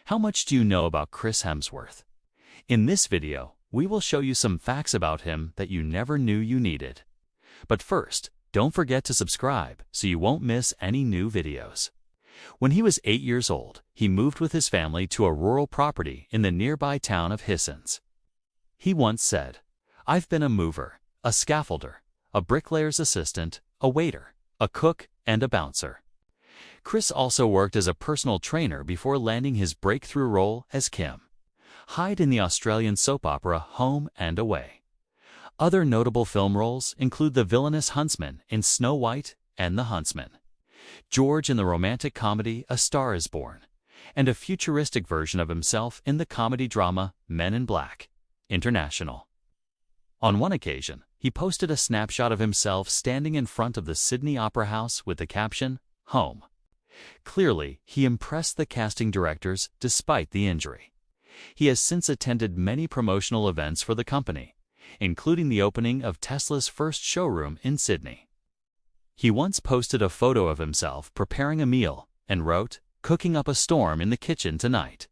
How much do you know about Chris Hemsworth? In this video, we will show you some facts about him that you never knew you needed. But first, don't forget to subscribe so you won't miss any new videos. When he was 8 years old, he moved with his family to a rural property in the nearby town of Hissens. He once said, "I've been a mover, a scaffolder, a bricklayer's assistant, a waiter, a cook, and a bouncer." Chris also worked as a personal trainer before landing his breakthrough role as Kim Hyde in the Australian soap opera Home and Away. Other notable film roles include the villainous huntsman in Snow White and the Huntsman, George in the romantic comedy A Star is Born, and a futuristic version of himself in the comedy drama Men in Black International. On one occasion, he posted a snapshot of himself standing in front of the Sydney Opera House with the caption, "Home." Clearly, he impressed the casting directors despite the injury. He has since attended many promotional events for the company, including the opening of Tesla's first showroom in Sydney. He once posted a photo of himself preparing a meal and wrote, "Cooking up a storm in the kitchen tonight."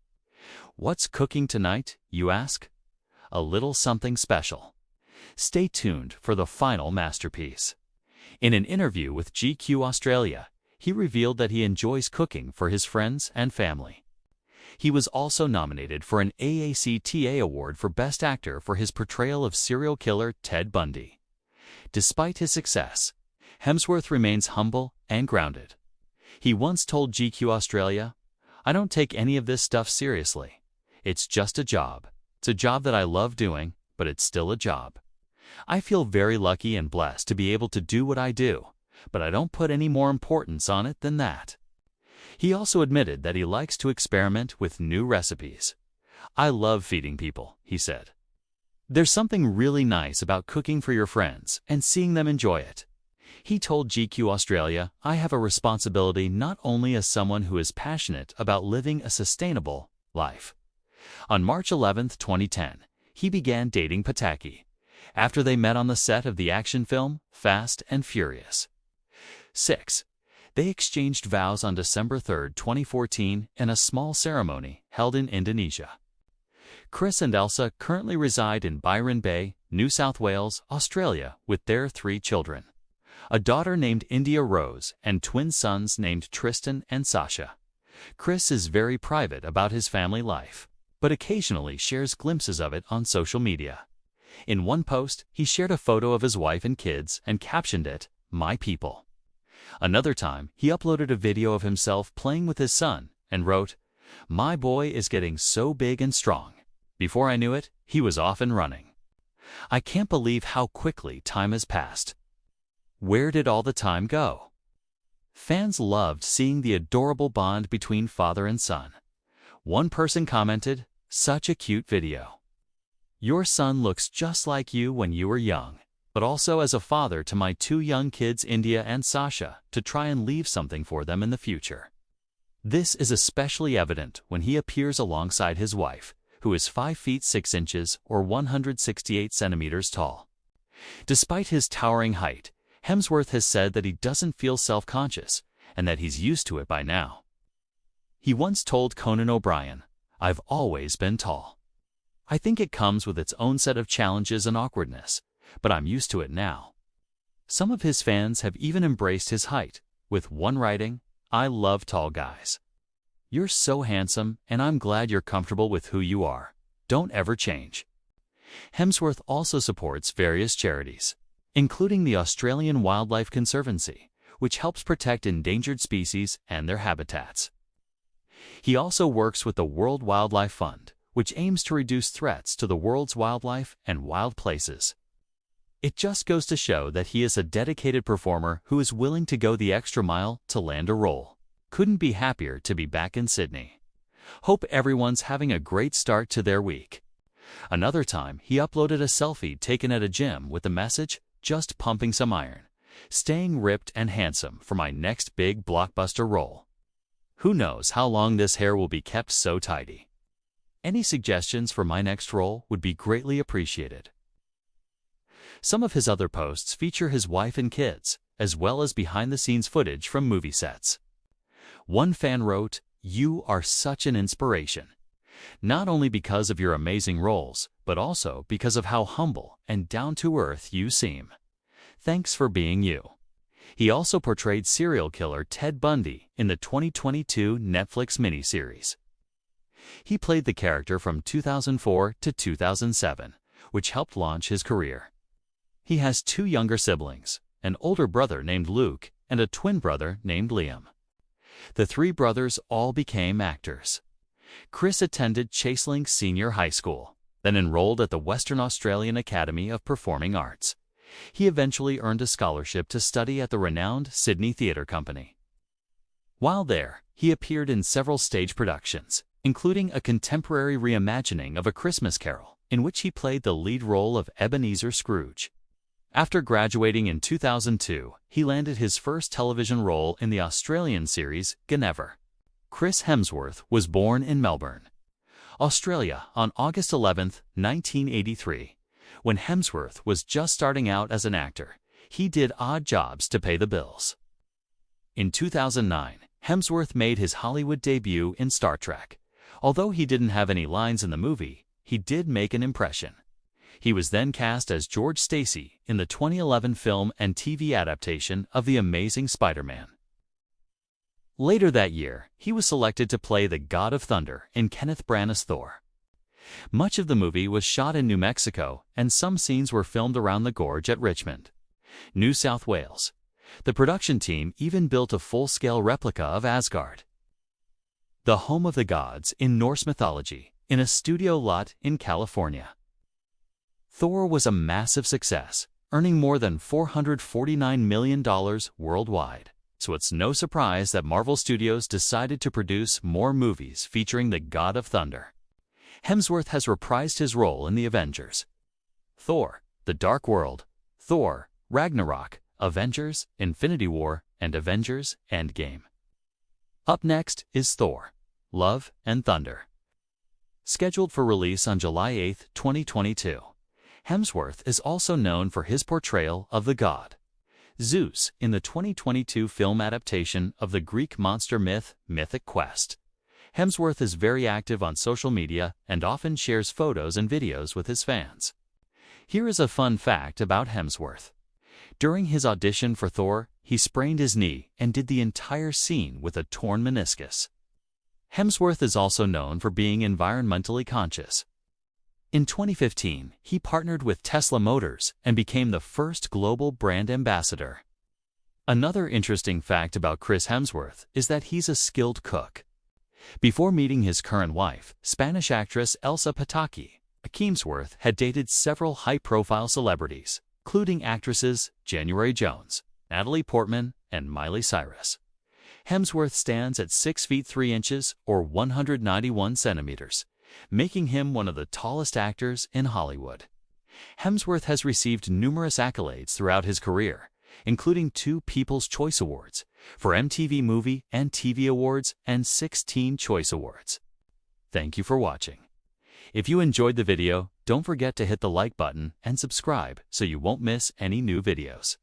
What's cooking tonight, you ask? A little something special. Stay tuned for the final masterpiece. In an interview with GQ Australia, he revealed that he enjoys cooking for his friends and family. He was also nominated for an AACTA Award for Best Actor for his portrayal of serial killer Ted Bundy. Despite his success, Hemsworth remains humble and grounded. He once told GQ Australia, "I don't take any of this stuff seriously. It's just a job. It's a job that I love doing, but it's still a job. I feel very lucky and blessed to be able to do what I do, but I don't put any more importance on it than that." He also admitted that he likes to experiment with new recipes. "I love feeding people," he said. "There's something really nice about cooking for your friends and seeing them enjoy it." He told GQ Australia, "I have a responsibility not only as someone who is passionate about living a sustainable life." On March 11, 2010, he began dating Pataki after they met on the set of the action film Fast and Furious 6. They exchanged vows on December 3, 2014 in a small ceremony held in Indonesia. Chris and Elsa currently reside in Byron Bay, New South Wales, Australia, with their 3 children, a daughter named India Rose and twin sons named Tristan and Sasha. Chris is very private about his family life, but occasionally shares glimpses of it on social media. In one post, he shared a photo of his wife and kids and captioned it, "My people." Another time, he uploaded a video of himself playing with his son and wrote, "My boy is getting so big and strong. Before I knew it, he was off and running. I can't believe how quickly time has passed. Where did all the time go?" Fans loved seeing the adorable bond between father and son. One person commented, "Such a cute video. Your son looks just like you when you were young, but also as a father to my 2 young kids India and Sasha to try and leave something for them in the future." This is especially evident when he appears alongside his wife, who is 5 feet 6 inches or 168 centimeters tall. Despite his towering height, Hemsworth has said that he doesn't feel self-conscious and that he's used to it by now. He once told Conan O'Brien, "I've always been tall. I think it comes with its own set of challenges and awkwardness, but I'm used to it now." Some of his fans have even embraced his height, with one writing, "I love tall guys. You're so handsome, and I'm glad you're comfortable with who you are. Don't ever change." Hemsworth also supports various charities, including the Australian Wildlife Conservancy, which helps protect endangered species and their habitats. He also works with the World Wildlife Fund, which aims to reduce threats to the world's wildlife and wild places. It just goes to show that he is a dedicated performer who is willing to go the extra mile to land a role. Couldn't be happier to be back in Sydney. Hope everyone's having a great start to their week. Another time, he uploaded a selfie taken at a gym with the message, "Just pumping some iron. Staying ripped and handsome for my next big blockbuster role." Who knows how long this hair will be kept so tidy? Any suggestions for my next role would be greatly appreciated. Some of his other posts feature his wife and kids, as well as behind-the-scenes footage from movie sets. One fan wrote, you are such an inspiration. Not only because of your amazing roles, but also because of how humble and down-to-earth you seem. Thanks for being you. He also portrayed serial killer Ted Bundy in the 2022 Netflix miniseries. He played the character from 2004 to 2007, which helped launch his career. He has 2 younger siblings, an older brother named Luke and a twin brother named Liam. The 3 brothers all became actors. Chris attended Chaselink Senior High School, then enrolled at the Western Australian Academy of Performing Arts. He eventually earned a scholarship to study at the renowned Sydney Theatre Company. While there, he appeared in several stage productions, including a contemporary reimagining of A Christmas Carol, in which he played the lead role of Ebenezer Scrooge. After graduating in 2002, he landed his first television role in the Australian series Guinevere. Chris Hemsworth was born in Melbourne, Australia on August 11, 1983. When Hemsworth was just starting out as an actor, he did odd jobs to pay the bills. In 2009, Hemsworth made his Hollywood debut in Star Trek. Although he didn't have any lines in the movie, he did make an impression. He was then cast as George Stacy in the 2011 film and TV adaptation of The Amazing Spider-Man. Later that year, he was selected to play the God of Thunder in Kenneth Branagh's Thor. Much of the movie was shot in New Mexico, and some scenes were filmed around the gorge at Richmond, New South Wales. The production team even built a full-scale replica of Asgard, the home of the gods in Norse mythology, in a studio lot in California. Thor was a massive success, earning more than $449 million worldwide. So it's no surprise that Marvel Studios decided to produce more movies featuring the God of Thunder. Hemsworth has reprised his role in the Avengers, Thor: The Dark World, Thor: Ragnarok, Avengers: Infinity War, and Avengers: Endgame. Up next is Thor: Love and Thunder. Scheduled for release on July 8, 2022. Hemsworth is also known for his portrayal of the god Zeus in the 2022 film adaptation of the Greek monster myth Mythic Quest. Hemsworth is very active on social media and often shares photos and videos with his fans. Here is a fun fact about Hemsworth. During his audition for Thor, he sprained his knee and did the entire scene with a torn meniscus. Hemsworth is also known for being environmentally conscious. In 2015, he partnered with Tesla Motors and became the first global brand ambassador. Another interesting fact about Chris Hemsworth is that he's a skilled cook. Before meeting his current wife, Spanish actress Elsa Pataky, Hemsworth had dated several high-profile celebrities, including actresses January Jones, Natalie Portman, and Miley Cyrus. Hemsworth stands at 6 feet 3 inches or 191 centimeters, making him one of the tallest actors in Hollywood. Hemsworth has received numerous accolades throughout his career, including 2 People's Choice Awards for MTV Movie and TV Awards and 16 Choice Awards. Thank you for watching. If you enjoyed the video, don't forget to hit the like button and subscribe so you won't miss any new videos.